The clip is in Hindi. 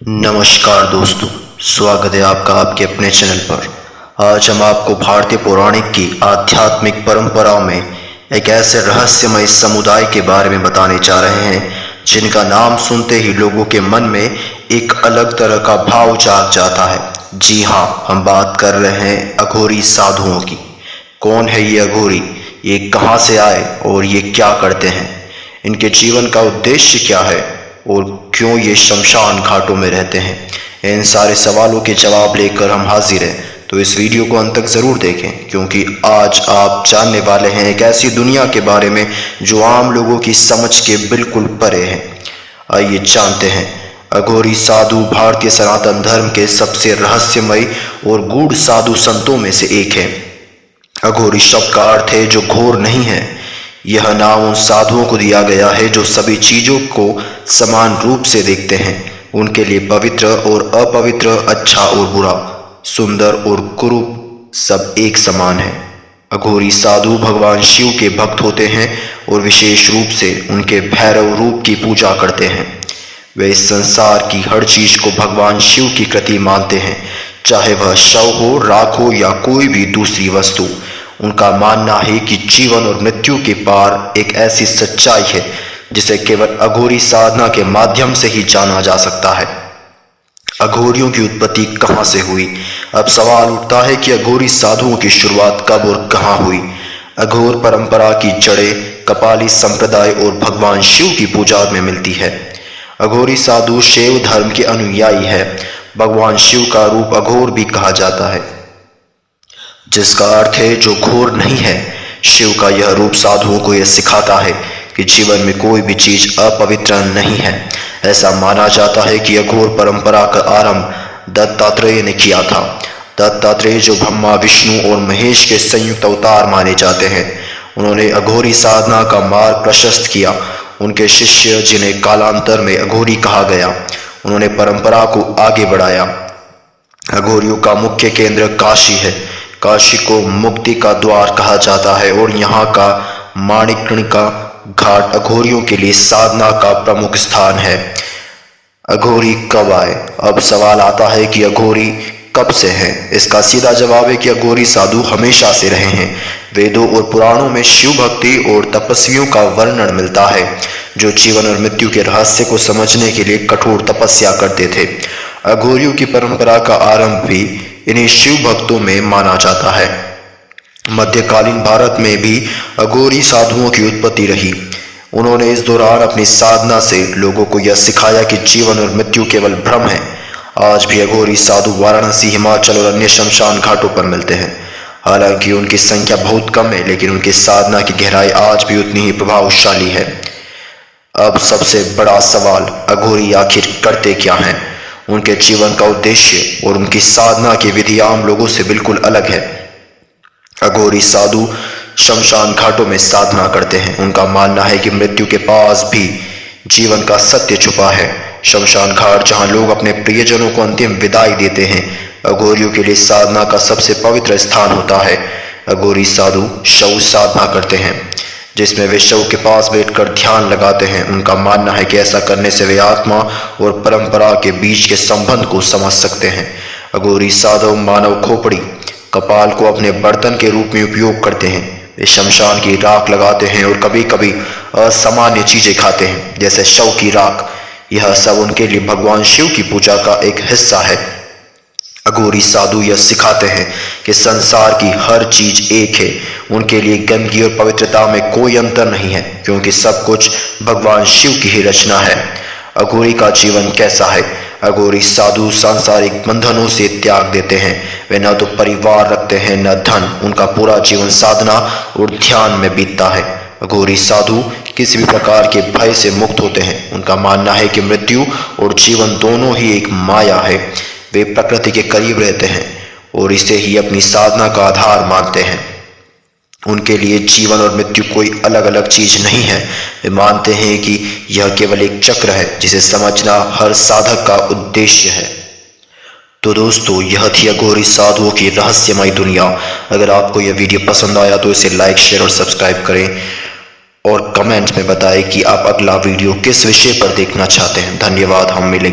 नमस्कार दोस्तों, स्वागत है आपका आपके अपने चैनल पर। आज हम आपको भारतीय पौराणिक की आध्यात्मिक परंपराओं में एक ऐसे रहस्यमय समुदाय के बारे में बताने जा रहे हैं जिनका नाम सुनते ही लोगों के मन में एक अलग तरह का भाव जाग जाता है। जी हाँ, हम बात कर रहे हैं अघोरी साधुओं की। कौन है ये अघोरी, ये कहाँ से आए और ये क्या करते हैं, इनके जीवन का उद्देश्य क्या है और क्यों ये शमशान घाटों में रहते हैं, इन सारे सवालों के जवाब लेकर हम हाजिर हैं। तो इस वीडियो को अंत तक ज़रूर देखें, क्योंकि आज आप जानने वाले हैं एक ऐसी दुनिया के बारे में जो आम लोगों की समझ के बिल्कुल परे है। आइए जानते हैं। अघोरी साधु भारतीय सनातन धर्म के सबसे रहस्यमय और गूढ़ साधु संतों में से एक है। अघोरी शब्द का अर्थ है जो घोर नहीं है। यह नाम उन साधुओं को दिया गया है जो सभी चीजों को समान रूप से देखते हैं। उनके लिए पवित्र और अपवित्र, अच्छा और बुरा, सुंदर और कुरूप सब एक समान है। अघोरी साधु भगवान शिव के भक्त होते हैं और विशेष रूप से उनके भैरव रूप की पूजा करते हैं। वे इस संसार की हर चीज को भगवान शिव की कृति मानते हैं, चाहे वह शव हो, राख हो या कोई भी दूसरी वस्तु। उनका मानना है कि जीवन और मृत्यु के पार एक ऐसी सच्चाई है जिसे केवल अघोरी साधना के माध्यम से ही जाना जा सकता है। अघोरियों की उत्पत्ति कहाँ से हुई? अब सवाल उठता है कि अघोरी साधुओं की शुरुआत कब और कहाँ हुई। अघोर परंपरा की जड़ें कपाली संप्रदाय और भगवान शिव की पूजा में मिलती है। अघोरी साधु शैव धर्म के अनुयायी है। भगवान शिव का रूप अघोर भी कहा जाता है, जिसका अर्थ है जो घोर नहीं है। शिव का यह रूप साधुओं को यह सिखाता है कि जीवन में कोई भी चीज अपवित्र नहीं है। ऐसा माना जाता है कि अघोर परंपरा का आरंभ दत्तात्रेय ने किया था। दत्तात्रेय जो ब्रह्मा, विष्णु और महेश के संयुक्त अवतार माने जाते हैं, उन्होंने अघोरी साधना का मार्ग प्रशस्त किया। उनके शिष्य, जिन्हें कालांतर में अघोरी कहा गया, उन्होंने परंपरा को आगे बढ़ाया। अघोरियों का मुख्य केंद्र काशी है। काशी को मुक्ति का द्वार कहा जाता है और यहाँ का माणिकर्णिका घाट अघोरियों के लिए साधना का प्रमुख स्थान है। अघोरी कब आए? अब सवाल आता है कि अघोरी कब से हैं? इसका सीधा जवाब है कि अघोरी साधु हमेशा से रहे हैं। वेदों और पुराणों में शिव भक्ति और तपस्वियों का वर्णन मिलता है जो जीवन और मृत्यु के रहस्य को समझने के लिए कठोर तपस्या करते थे। अघोरियों की परंपरा का आरंभ भी इन्हीं शिव भक्तों में माना जाता है। मध्यकालीन भारत में भी अघोरी साधुओं की उत्पत्ति रही। उन्होंने इस दौरान अपनी साधना से लोगों को यह सिखाया कि जीवन और मृत्यु केवल भ्रम है। आज भी अघोरी साधु वाराणसी, हिमाचल और अन्य शमशान घाटों पर मिलते हैं। हालांकि उनकी संख्या बहुत कम है, लेकिन उनकी साधना की गहराई आज भी उतनी ही प्रभावशाली है। अब सबसे बड़ा सवाल, अघोरी आखिर करते क्या हैं? उनके जीवन का उद्देश्य और उनकी साधना की विधि आम लोगों से बिल्कुल अलग है। अघोरी साधु शमशान घाटों में साधना करते हैं। उनका मानना है कि मृत्यु के पास भी जीवन का सत्य छुपा है। शमशान घाट, जहां लोग अपने प्रियजनों को अंतिम विदाई देते हैं, अघोरियों के लिए साधना का सबसे पवित्र स्थान होता है। अघोरी साधु शव साधना करते हैं, जिसमें वे शव के पास बैठकर ध्यान लगाते हैं। उनका मानना है कि ऐसा करने से वे आत्मा और परंपरा के बीच के संबंध को समझ सकते हैं। अघोरी साधु मानव खोपड़ी, कपाल को अपने बर्तन के रूप में उपयोग करते हैं। वे शमशान की राख लगाते हैं और कभी कभी असामान्य चीजें खाते हैं, जैसे शव की राख। यह सब उनके लिए भगवान शिव की पूजा का एक हिस्सा है। अघोरी साधु यह सिखाते हैं कि संसार की हर चीज एक है। उनके लिए गंदगी और पवित्रता में कोई अंतर नहीं है, क्योंकि सब कुछ भगवान शिव की ही रचना है। अघोरी का जीवन कैसा है? अघोरी साधु सांसारिक बंधनों से त्याग देते हैं। वे न तो परिवार रखते हैं, न धन। उनका पूरा जीवन साधना और ध्यान में बीतता है। अघोरी साधु किसी भी प्रकार के भय से मुक्त होते हैं। उनका मानना है कि मृत्यु और जीवन दोनों ही एक माया है। वे प्रकृति के करीब रहते हैं और इसे ही अपनी साधना का आधार मानते हैं। उनके लिए जीवन और मृत्यु कोई अलग अलग चीज नहीं है। वे मानते हैं कि यह केवल एक चक्र है जिसे समझना हर साधक का उद्देश्य है। तो दोस्तों, यह थी अघोरी साधुओं की रहस्यमय दुनिया। अगर आपको यह वीडियो पसंद आया तो इसे लाइक, शेयर और सब्सक्राइब करें और कमेंट में बताएं कि आप अगला वीडियो किस विषय पर देखना चाहते हैं। धन्यवाद। हम मिलेंगे।